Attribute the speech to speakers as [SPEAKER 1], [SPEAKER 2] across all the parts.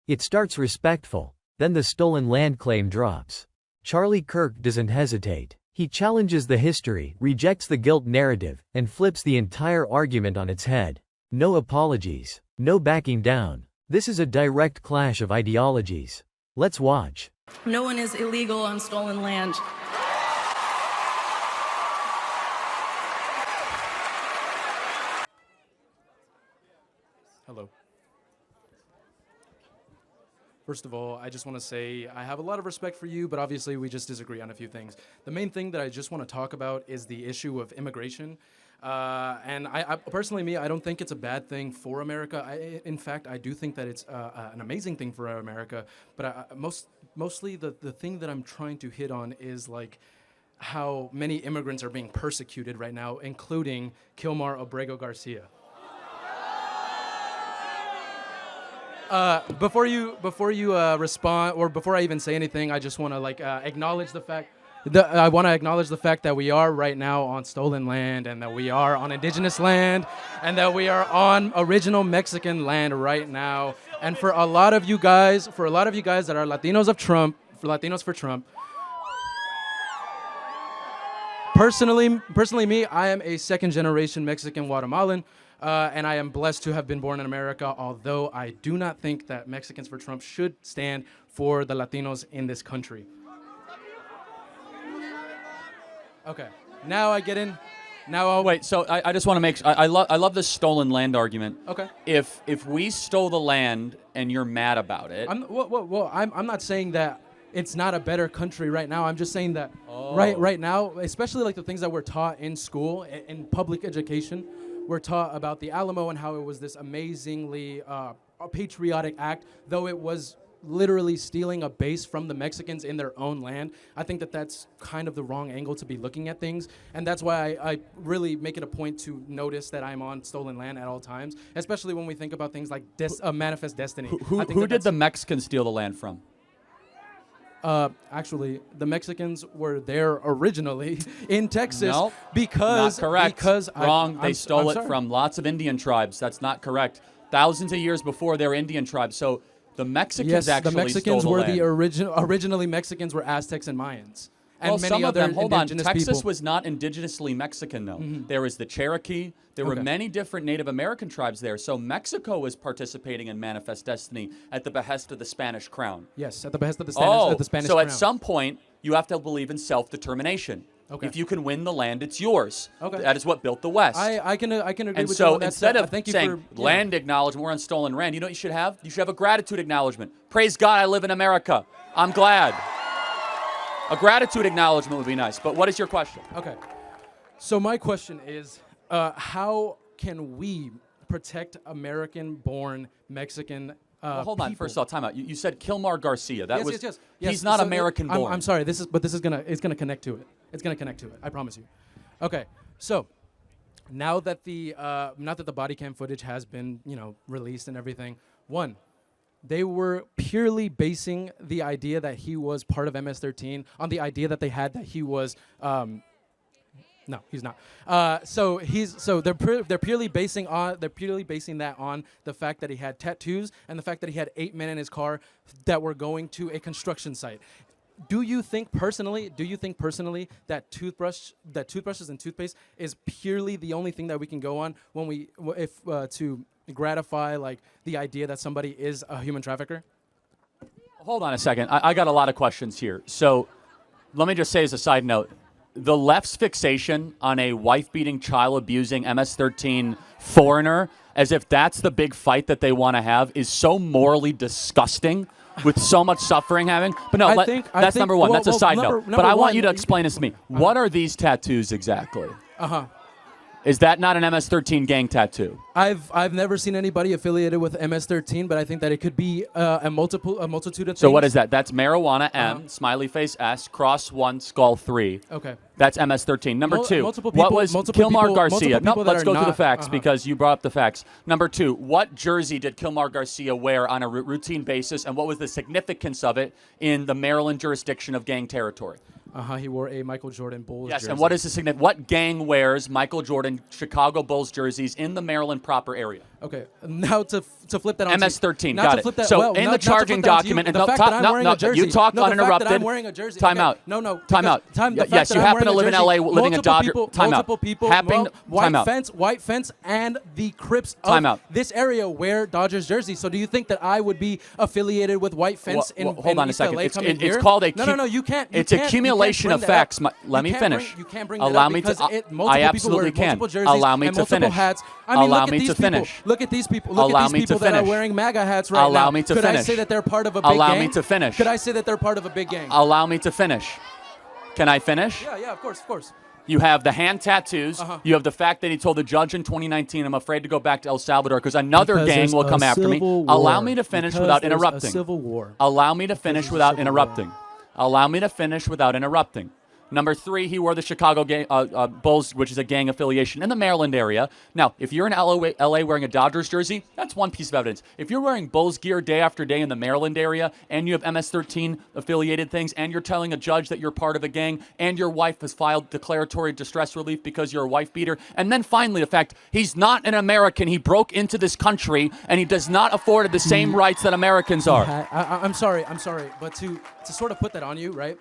[SPEAKER 1] It starts respectful, then the stolen land claim drops. Charlie Kirk doesn't hesitate. He challenges the history, rejects the guilt narrative, and flips the entire argument on its head. No apologies. No backing down. This is a direct clash of ideologies. Let's watch.
[SPEAKER 2] No one is illegal on stolen land.
[SPEAKER 3] Hello. First of all, I just want to say I have a lot of respect for you, but obviously we just disagree on a few things. The main thing that I just want to talk about is the issue of immigration. And I personally, I don't think it's a bad thing for America. In fact, I do think that it's an amazing thing for America. But mostly the thing that I'm trying to hit on is like how many immigrants are being persecuted right now, including Kilmar Abrego Garcia. Before you respond, or before I even say anything, I just want to acknowledge the fact. I want to acknowledge the fact that we are right now on stolen land, and that we are on indigenous land, and that we are on original Mexican land right now. And for a lot of you guys that are Latinos of Trump, for Latinos for Trump. Personally, me, I am a second-generation Mexican Guatemalan. And I am blessed to have been born in America, although I do not think that Mexicans for Trump should stand for the Latinos in this country. Okay, now I get in. Now I'll
[SPEAKER 4] wait. So I just want to make. I love this stolen land argument.
[SPEAKER 3] Okay.
[SPEAKER 4] If we stole the land and you're mad about it,
[SPEAKER 3] I'm not saying that it's not a better country right now. I'm just saying that right now, especially like the things that we're taught in school, in public education. We're taught about the Alamo and how it was this amazingly patriotic act, though it was literally stealing a base from the Mexicans in their own land. I think that that's kind of the wrong angle to be looking at things, and that's why I really make it a point to notice that I'm on stolen land at all times, especially when we think about things like manifest destiny.
[SPEAKER 4] Who did the Mexicans steal the land from?
[SPEAKER 3] Actually, the Mexicans were there originally in Texas
[SPEAKER 4] No,
[SPEAKER 3] because
[SPEAKER 4] not correct.
[SPEAKER 3] Because
[SPEAKER 4] wrong. They stole it
[SPEAKER 3] sorry.
[SPEAKER 4] from lots of Indian tribes. That's not correct. Thousands of years before, they were Indian tribes. So the Mexicans actually
[SPEAKER 3] the Mexicans
[SPEAKER 4] stole
[SPEAKER 3] were
[SPEAKER 4] the land.
[SPEAKER 3] originally Mexicans were Aztecs and Mayans. And
[SPEAKER 4] Well,
[SPEAKER 3] many
[SPEAKER 4] some of
[SPEAKER 3] other
[SPEAKER 4] them, hold on,
[SPEAKER 3] indigenous
[SPEAKER 4] Texas
[SPEAKER 3] people.
[SPEAKER 4] was not indigenously Mexican, though.
[SPEAKER 3] Mm-hmm.
[SPEAKER 4] There was the Cherokee. There were
[SPEAKER 3] Okay.
[SPEAKER 4] many different Native American tribes there. So Mexico was participating in Manifest Destiny at the behest of the Spanish crown.
[SPEAKER 3] Yes, at the behest of the Spanish
[SPEAKER 4] so
[SPEAKER 3] crown.
[SPEAKER 4] at some point, you have to believe in self-determination.
[SPEAKER 3] Okay.
[SPEAKER 4] If you can win the land, it's yours.
[SPEAKER 3] Okay.
[SPEAKER 4] That is what built the West.
[SPEAKER 3] I can agree
[SPEAKER 4] And
[SPEAKER 3] with
[SPEAKER 4] so
[SPEAKER 3] you on that.
[SPEAKER 4] instead of
[SPEAKER 3] thank you
[SPEAKER 4] saying
[SPEAKER 3] for,
[SPEAKER 4] land acknowledgement, we're on stolen land, you know what you should have? You should have a gratitude acknowledgement. Praise God, I live in America. I'm glad. A gratitude acknowledgement would be nice. But what is your question?
[SPEAKER 3] Okay. So my question is, how can we protect American-born Mexican
[SPEAKER 4] Well, hold on.
[SPEAKER 3] people?
[SPEAKER 4] First of all, time out. You said Kilmar Garcia.
[SPEAKER 3] Yes.
[SPEAKER 4] He's not
[SPEAKER 3] So
[SPEAKER 4] American-born.
[SPEAKER 3] I'm sorry. This is gonna connect to it. It's gonna connect to it. I promise you. Okay. So now that the body cam footage has been released and everything, they were purely basing the idea that he was part of MS-13 on the idea that they had that he was. No, he's not. So they're purely basing that on the fact that he had tattoos and the fact that he had 8 men in his car that were going to a construction site. Do you think personally that toothbrushes and toothpaste is purely the only thing that we can go on when to gratify like the idea that somebody is a human trafficker?
[SPEAKER 4] Hold on a second. I got a lot of questions here. So let me just say as a side note, the left's fixation on a wife-beating, child-abusing MS-13 foreigner, as if that's the big fight that they want to have, is so morally disgusting with so much suffering having. But no, that's number one. That's a side note. But I want you to explain this to me. What are these tattoos exactly? Is that not an MS-13 gang tattoo?
[SPEAKER 3] I've never seen anybody affiliated with MS-13, but I think that it could be a multitude of things.
[SPEAKER 4] So what is that? That's marijuana M, smiley face S, cross 1, skull 3.
[SPEAKER 3] Okay.
[SPEAKER 4] That's MS-13. Number 2,
[SPEAKER 3] multiple
[SPEAKER 4] what
[SPEAKER 3] people-
[SPEAKER 4] was
[SPEAKER 3] multiple
[SPEAKER 4] Kilmar
[SPEAKER 3] people-
[SPEAKER 4] Garcia?
[SPEAKER 3] multiple
[SPEAKER 4] No,
[SPEAKER 3] people that
[SPEAKER 4] let's
[SPEAKER 3] are
[SPEAKER 4] go through the
[SPEAKER 3] not-
[SPEAKER 4] facts because you brought up the facts. Number 2, what jersey did Kilmar Garcia wear on a routine basis, and what was the significance of it in the Maryland jurisdiction of gang territory?
[SPEAKER 3] He wore a Michael Jordan Bulls
[SPEAKER 4] Yes,
[SPEAKER 3] jersey.
[SPEAKER 4] and what is the significance? What gang wears Michael Jordan Chicago Bulls jerseys in the Maryland proper area?
[SPEAKER 3] Okay, now to flip that on
[SPEAKER 4] MS-13,
[SPEAKER 3] now
[SPEAKER 4] got
[SPEAKER 3] to
[SPEAKER 4] it.
[SPEAKER 3] flip that,
[SPEAKER 4] So
[SPEAKER 3] well,
[SPEAKER 4] in
[SPEAKER 3] not-
[SPEAKER 4] the
[SPEAKER 3] not to flip
[SPEAKER 4] charging
[SPEAKER 3] that onto you,
[SPEAKER 4] document,
[SPEAKER 3] the fact that I'm wearing a jersey.
[SPEAKER 4] you talk
[SPEAKER 3] no, the fact
[SPEAKER 4] uninterrupted.
[SPEAKER 3] that I'm wearing a jersey.
[SPEAKER 4] Time
[SPEAKER 3] okay,
[SPEAKER 4] out.
[SPEAKER 3] No,
[SPEAKER 4] Time out.
[SPEAKER 3] the fact
[SPEAKER 4] Yes,
[SPEAKER 3] that
[SPEAKER 4] you
[SPEAKER 3] I'm
[SPEAKER 4] happen to
[SPEAKER 3] wearing
[SPEAKER 4] live in
[SPEAKER 3] jersey,
[SPEAKER 4] LA, living in Dodger. Time out.
[SPEAKER 3] multiple people,
[SPEAKER 4] Time out.
[SPEAKER 3] white fence, and the Crips
[SPEAKER 4] Time
[SPEAKER 3] of
[SPEAKER 4] out.
[SPEAKER 3] this area wear Dodgers jerseys. So do you think that I would be affiliated with white fence in
[SPEAKER 4] hold on a
[SPEAKER 3] East
[SPEAKER 4] second.
[SPEAKER 3] LA
[SPEAKER 4] It's
[SPEAKER 3] coming
[SPEAKER 4] it's
[SPEAKER 3] here?
[SPEAKER 4] called a
[SPEAKER 3] No, you can't.
[SPEAKER 4] It's accumulation of facts. Let me finish.
[SPEAKER 3] You can't bring that
[SPEAKER 4] Allow
[SPEAKER 3] up
[SPEAKER 4] me
[SPEAKER 3] because
[SPEAKER 4] to.
[SPEAKER 3] multiple
[SPEAKER 4] I
[SPEAKER 3] people
[SPEAKER 4] absolutely
[SPEAKER 3] wear
[SPEAKER 4] can.
[SPEAKER 3] multiple jerseys
[SPEAKER 4] Allow me
[SPEAKER 3] and
[SPEAKER 4] to
[SPEAKER 3] multiple
[SPEAKER 4] finish.
[SPEAKER 3] hats. I mean,
[SPEAKER 4] Allow
[SPEAKER 3] look
[SPEAKER 4] me
[SPEAKER 3] at
[SPEAKER 4] to
[SPEAKER 3] these people.
[SPEAKER 4] finish.
[SPEAKER 3] Look at these people.
[SPEAKER 4] Allow
[SPEAKER 3] Look at
[SPEAKER 4] me
[SPEAKER 3] these
[SPEAKER 4] to
[SPEAKER 3] people that are
[SPEAKER 4] finish.
[SPEAKER 3] wearing MAGA hats right now.
[SPEAKER 4] Allow me to
[SPEAKER 3] Could I
[SPEAKER 4] finish.
[SPEAKER 3] say that they're part of a big
[SPEAKER 4] Allow
[SPEAKER 3] gang?
[SPEAKER 4] me to finish.
[SPEAKER 3] Could I say that they're part of a big gang?
[SPEAKER 4] Allow me to finish. Can I finish?
[SPEAKER 3] Yeah, of course.
[SPEAKER 4] You have the hand tattoos.
[SPEAKER 3] Uh-huh.
[SPEAKER 4] You have the fact that he told the judge in 2019, I'm afraid to go back to El Salvador because another gang will come after me. Allow me to finish without interrupting.
[SPEAKER 3] Civil war.
[SPEAKER 4] Allow me to finish without
[SPEAKER 3] civil
[SPEAKER 4] interrupting. Allow me to finish without interrupting. Number 3, he wore the Chicago Bulls, which is a gang affiliation in the Maryland area. Now, if you're in LA wearing a Dodgers jersey, that's one piece of evidence. If you're wearing Bulls gear day after day in the Maryland area and you have MS-13 affiliated things and you're telling a judge that you're part of a gang and your wife has filed declaratory distress relief because you're a wife beater, and then finally the fact he's not an American, he broke into this country and he does not afford the same rights that Americans are.
[SPEAKER 3] I'm sorry, but to sort of put that on you, right?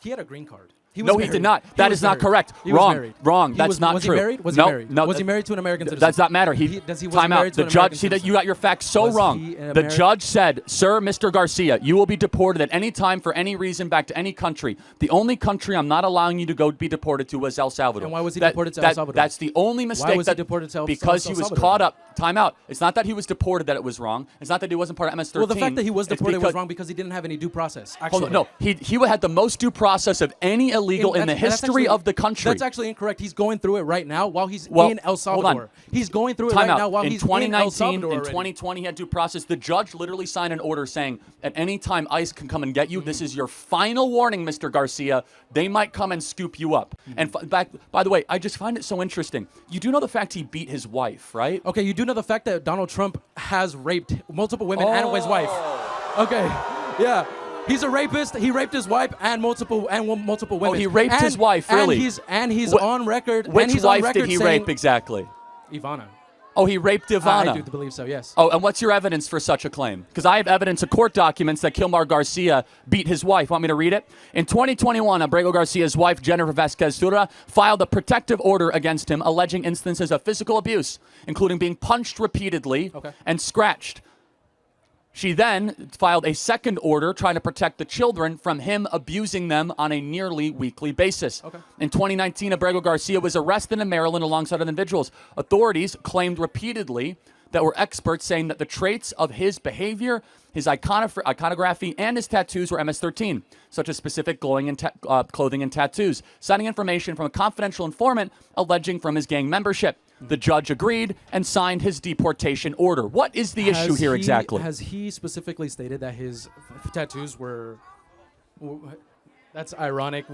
[SPEAKER 3] He had a green card. He was
[SPEAKER 4] No,
[SPEAKER 3] married.
[SPEAKER 4] he did not. That is not correct.
[SPEAKER 3] He was
[SPEAKER 4] Wrong.
[SPEAKER 3] married.
[SPEAKER 4] Wrong.
[SPEAKER 3] He
[SPEAKER 4] That's
[SPEAKER 3] was,
[SPEAKER 4] not
[SPEAKER 3] was
[SPEAKER 4] true.
[SPEAKER 3] He married? Was
[SPEAKER 4] no,
[SPEAKER 3] he married?
[SPEAKER 4] No,
[SPEAKER 3] Was he married to an American citizen?
[SPEAKER 4] Does not matter.
[SPEAKER 3] Was he
[SPEAKER 4] time out.
[SPEAKER 3] married to
[SPEAKER 4] The
[SPEAKER 3] an
[SPEAKER 4] judge.
[SPEAKER 3] American
[SPEAKER 4] See that
[SPEAKER 3] citizen?
[SPEAKER 4] you got your facts so
[SPEAKER 3] Was
[SPEAKER 4] wrong.
[SPEAKER 3] he an
[SPEAKER 4] The
[SPEAKER 3] Ameri-
[SPEAKER 4] judge said, "Sir, Mr. Garcia, you will be deported at any time for any reason back to any country. The only country I'm not allowing you to go be deported to was El Salvador."
[SPEAKER 3] And why was he deported to El Salvador?
[SPEAKER 4] That's the only mistake.
[SPEAKER 3] was he deported to El
[SPEAKER 4] Because
[SPEAKER 3] El
[SPEAKER 4] he was
[SPEAKER 3] Salvador?
[SPEAKER 4] caught up. Time out. It's not that he was deported that it was wrong. It's not that he wasn't part of MS-13.
[SPEAKER 3] Well, the fact that he was
[SPEAKER 4] It's
[SPEAKER 3] deported was
[SPEAKER 4] because-
[SPEAKER 3] wrong because he didn't have any due process.
[SPEAKER 4] Hold
[SPEAKER 3] Actually,
[SPEAKER 4] on, no, he had the most due process of any illegal in the
[SPEAKER 3] that's
[SPEAKER 4] history
[SPEAKER 3] actually-
[SPEAKER 4] of the country.
[SPEAKER 3] That's actually incorrect. He's going through it right now while he's
[SPEAKER 4] Well,
[SPEAKER 3] in El
[SPEAKER 4] hold on.
[SPEAKER 3] Salvador. He's going through it
[SPEAKER 4] Time
[SPEAKER 3] right
[SPEAKER 4] out.
[SPEAKER 3] now while
[SPEAKER 4] in
[SPEAKER 3] he's in
[SPEAKER 4] 2019,
[SPEAKER 3] El Salvador
[SPEAKER 4] in
[SPEAKER 3] already.
[SPEAKER 4] 2020, he had due process. The judge literally signed an order saying, at any time ICE can come and get you, this is your final warning, Mr. Garcia. They might come and scoop you up. And by the way, I just find it so interesting. You do know the fact he beat his wife, right?
[SPEAKER 3] Okay, you do know the fact that Donald Trump has raped multiple women and his wife. Okay, yeah. He's a rapist. He raped his wife and multiple women.
[SPEAKER 4] He raped his wife, really?
[SPEAKER 3] And he's
[SPEAKER 4] Wh-
[SPEAKER 3] on record.
[SPEAKER 4] Which
[SPEAKER 3] and he's
[SPEAKER 4] wife
[SPEAKER 3] on record
[SPEAKER 4] did he
[SPEAKER 3] saying,
[SPEAKER 4] rape exactly?
[SPEAKER 3] Ivana.
[SPEAKER 4] Oh, he raped Ivana.
[SPEAKER 3] I do believe so. Yes.
[SPEAKER 4] Oh, and what's your evidence for such a claim? Because I have evidence of court documents that Kilmar Garcia beat his wife. Want me to read it? In 2021, Abrego Garcia's wife, Jennifer Vasquez Tura, filed a protective order against him, alleging instances of physical abuse, including being punched repeatedly and scratched. She then filed a second order trying to protect the children from him abusing them on a nearly weekly basis. In 2019, Abrego Garcia was arrested in Maryland alongside other individuals. Authorities claimed repeatedly that were experts saying that the traits of his behavior, his iconography, and his tattoos were MS-13, such as specific clothing and tattoos, citing information from a confidential informant alleging from his gang membership. The judge agreed and signed his deportation order. What is the issue here exactly?
[SPEAKER 3] Has he specifically stated that his tattoos were? That's ironic.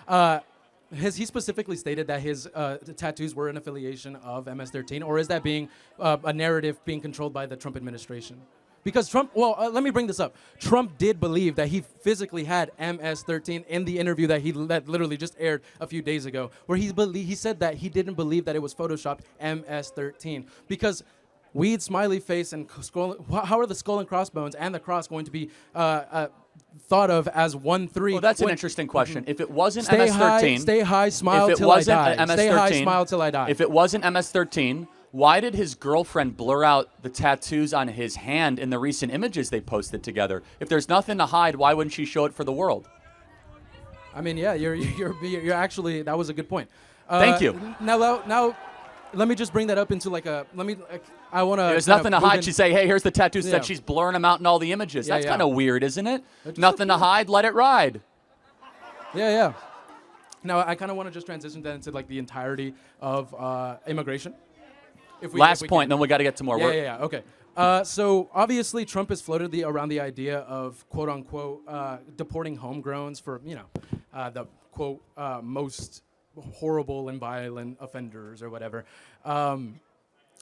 [SPEAKER 3] Has he specifically stated that his tattoos were an affiliation of MS-13, or is that being a narrative being controlled by the Trump administration? Because Trump, let me bring this up. Trump did believe that he physically had MS-13 in the interview that literally just aired a few days ago, where he said that he didn't believe that it was photoshopped MS-13 because weed, smiley face, and how are the skull and crossbones and the cross going to be thought of as 1-3?
[SPEAKER 4] Well, that's an interesting question. If it wasn't
[SPEAKER 3] Stay
[SPEAKER 4] MS-13,
[SPEAKER 3] stay high, smile
[SPEAKER 4] if it
[SPEAKER 3] till I
[SPEAKER 4] wasn't
[SPEAKER 3] die.
[SPEAKER 4] MS-13,
[SPEAKER 3] Stay high, smile till I die.
[SPEAKER 4] If it wasn't MS-13, why did his girlfriend blur out the tattoos on his hand in the recent images they posted together? If there's nothing to hide, why wouldn't she show it for the world?
[SPEAKER 3] I mean, yeah, you're actually, that was a good point.
[SPEAKER 4] Thank you.
[SPEAKER 3] Now, let me just bring that up into I want to.
[SPEAKER 4] There's nothing to hide. She'd say, hey, here's the tattoos.
[SPEAKER 3] Yeah.
[SPEAKER 4] That she's blurring them out in all the images. That's
[SPEAKER 3] yeah.
[SPEAKER 4] kind of weird, isn't it? Nothing to hide, let it ride.
[SPEAKER 3] Yeah. Now, I kind of want to just transition that into the entirety of immigration.
[SPEAKER 4] Last point, then we got to get to more.
[SPEAKER 3] Yeah. Okay. So obviously, Trump has floated around the idea of quote unquote deporting homegrowns for the quote most horrible and violent offenders or whatever.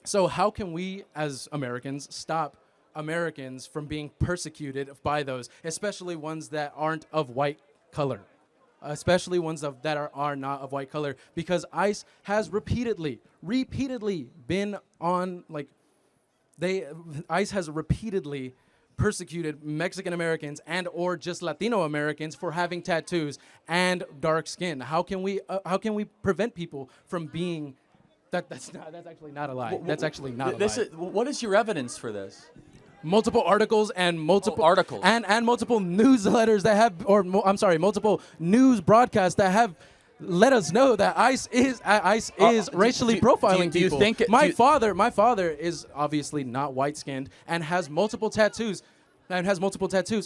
[SPEAKER 3] So how can we, as Americans, stop Americans from being persecuted by those, especially ones that aren't of white color? Especially ones that are not of white color, because ICE has repeatedly been on ICE has repeatedly persecuted Mexican Americans and or just Latino Americans for having tattoos and dark skin. How can we prevent people from being that's actually not a lie. That's actually not a lie.
[SPEAKER 4] What is your evidence for this?
[SPEAKER 3] Multiple articles and multiple
[SPEAKER 4] articles
[SPEAKER 3] and multiple newsletters that have multiple news broadcasts that have let us know that ICE is racially profiling
[SPEAKER 4] do you
[SPEAKER 3] people.
[SPEAKER 4] think
[SPEAKER 3] My father is obviously not white-skinned and has multiple tattoos.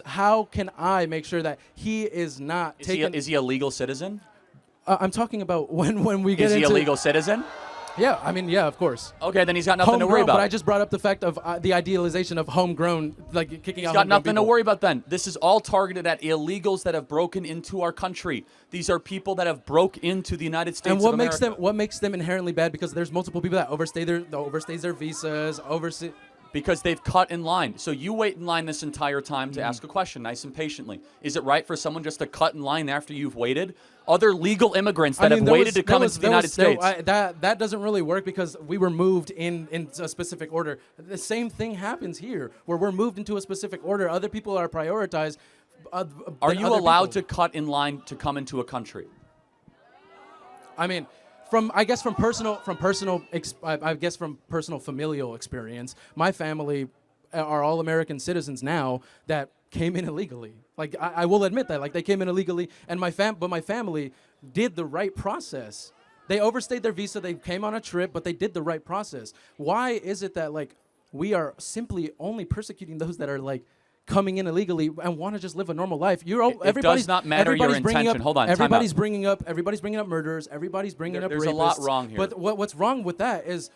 [SPEAKER 3] How can I make sure that he is not taken?
[SPEAKER 4] Is he a legal citizen?
[SPEAKER 3] I'm talking about when we get into...
[SPEAKER 4] Is he a legal citizen?
[SPEAKER 3] Yeah, I mean, yeah, of course.
[SPEAKER 4] Okay, then he's got nothing to worry about.
[SPEAKER 3] But I just brought up the fact of the idealization of homegrown, like kicking out.
[SPEAKER 4] He's got nothing to worry about then. This is all targeted at illegals that have broken into our country. These are people that have broke into the United States
[SPEAKER 3] of America.
[SPEAKER 4] And
[SPEAKER 3] what makes them inherently bad? Because there's multiple people that overstays their visas,
[SPEAKER 4] because they've cut in line. So you wait in line this entire time to ask a question, nice and patiently. Is it right for someone just to cut in line after you've waited? Other legal immigrants that have waited to come into the United States.
[SPEAKER 3] That doesn't really work because we were moved in a specific order. The same thing happens here, where we're moved into a specific order. Other people are prioritized.
[SPEAKER 4] Are you allowed to cut in line to come into a country?
[SPEAKER 3] I mean, from personal familial experience, my family are all American citizens now that came in illegally. Like I will admit that, like they came in illegally, and my family did the right process. They overstayed their visa. They came on a trip, but they did the right process. Why is it that like we are simply only persecuting those that are like coming in illegally and want to just live a normal life?
[SPEAKER 4] It does not matter your intention. Hold on,
[SPEAKER 3] everybody's bringing up murders. Everybody's bringing up rapists.
[SPEAKER 4] There's a lot wrong here.
[SPEAKER 3] But what's wrong with that is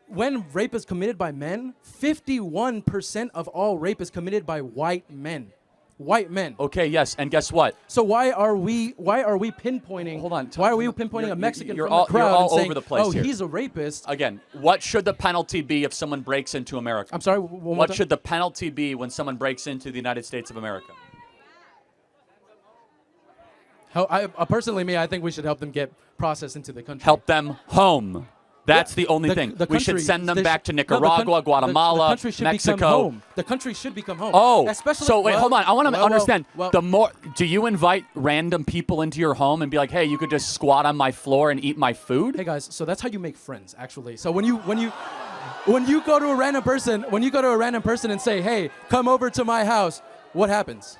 [SPEAKER 3] when rape is committed by men, 51% of all rape is committed by white men. White men.
[SPEAKER 4] Okay, yes, and guess what?
[SPEAKER 3] So why are we pinpointing?
[SPEAKER 4] Hold on.
[SPEAKER 3] Why are we pinpointing a Mexican from the crowd
[SPEAKER 4] you're all
[SPEAKER 3] and saying,
[SPEAKER 4] over the place here.
[SPEAKER 3] he's a rapist?
[SPEAKER 4] Again, what should the penalty be if someone breaks into America?
[SPEAKER 3] I'm sorry.
[SPEAKER 4] What should the penalty be when someone breaks into the United States of America?
[SPEAKER 3] Personally, I think we should help them get processed into the country.
[SPEAKER 4] Help them home. That's the only thing. We should send them back to Nicaragua, Guatemala,
[SPEAKER 3] the country should
[SPEAKER 4] Mexico.
[SPEAKER 3] Become home. The country should become home.
[SPEAKER 4] Oh,
[SPEAKER 3] especially.
[SPEAKER 4] So wait, hold on. I want to understand.
[SPEAKER 3] Well,
[SPEAKER 4] Do you invite random people into your home and be like, hey, you could just squat on my floor and eat my food?
[SPEAKER 3] Hey guys, so that's how you make friends, actually. So when you go to a random person, and say, hey, come over to my house, what happens?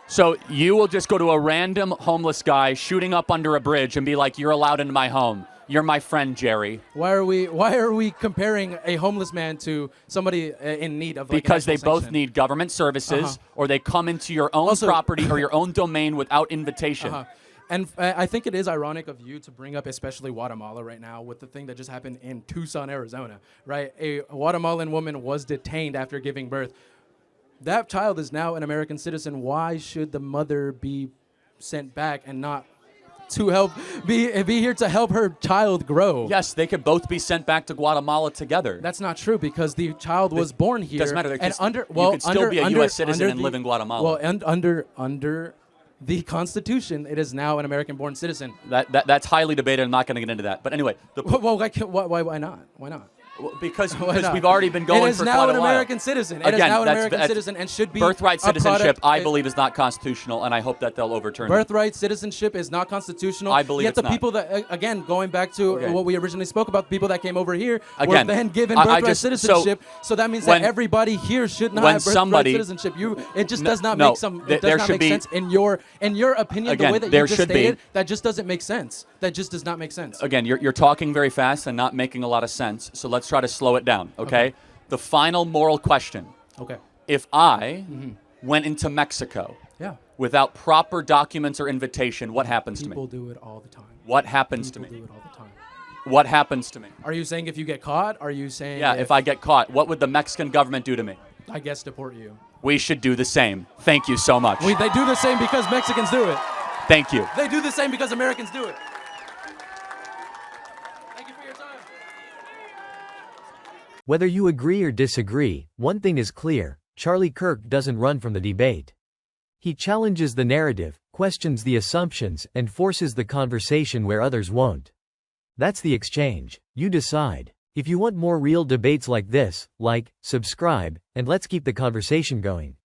[SPEAKER 4] So you will just go to a random homeless guy shooting up under a bridge and be like, you're allowed into my home. You're my friend, Jerry.
[SPEAKER 3] Why are we comparing a homeless man to somebody in need of
[SPEAKER 4] because they both need government services, or they come into your own property or your own domain without invitation.
[SPEAKER 3] And I think it is ironic of you to bring up especially Guatemala right now with the thing that just happened in Tucson, Arizona, right? A Guatemalan woman was detained after giving birth. That child is now an American citizen. Why should the mother be sent back and not to help be here to help her child grow?
[SPEAKER 4] Yes, they could both be sent back to Guatemala together.
[SPEAKER 3] That's not true because the child was born here.
[SPEAKER 4] Doesn't matter.
[SPEAKER 3] And
[SPEAKER 4] you could still be a U.S. citizen and live in Guatemala.
[SPEAKER 3] Well, and under the Constitution, it is now an American-born citizen.
[SPEAKER 4] That's highly debated. I'm not going to get into that. But anyway,
[SPEAKER 3] why not? Why not?
[SPEAKER 4] Because we've already been going for quite a while.
[SPEAKER 3] It is now an American citizen. It is now an American citizen and should be
[SPEAKER 4] birthright citizenship. I believe is not constitutional, and I hope that they'll overturn it.
[SPEAKER 3] Birthright citizenship is not constitutional.
[SPEAKER 4] I believe
[SPEAKER 3] yet
[SPEAKER 4] it's
[SPEAKER 3] the people that, again, going back to what we originally spoke about, the people that came over here were then given birthright citizenship. So that means that everybody here should not have birthright citizenship. It just does not make sense in your opinion. The way that you just stated, that just doesn't make sense. That just does not make sense.
[SPEAKER 4] Again, you're talking very fast and not making a lot of sense. So let's try to slow it down. Okay? The final moral question.
[SPEAKER 3] Okay.
[SPEAKER 4] If I went into Mexico without proper documents or invitation, what happens to me?
[SPEAKER 3] People do it all the time.
[SPEAKER 4] What happens to me?
[SPEAKER 3] People do it all the time.
[SPEAKER 4] What happens to me?
[SPEAKER 3] Are you saying if you get caught? Are you saying
[SPEAKER 4] if I get caught, what would the Mexican government do to me?
[SPEAKER 3] I guess deport you.
[SPEAKER 4] We should do the same. Thank you so much.
[SPEAKER 3] They do the same because Mexicans do it.
[SPEAKER 4] Thank you.
[SPEAKER 3] They do the same because Americans do it.
[SPEAKER 1] Whether you agree or disagree, one thing is clear: Charlie Kirk doesn't run from the debate. He challenges the narrative, questions the assumptions, and forces the conversation where others won't. That's the exchange. You decide. If you want more real debates like this, like, subscribe, and let's keep the conversation going.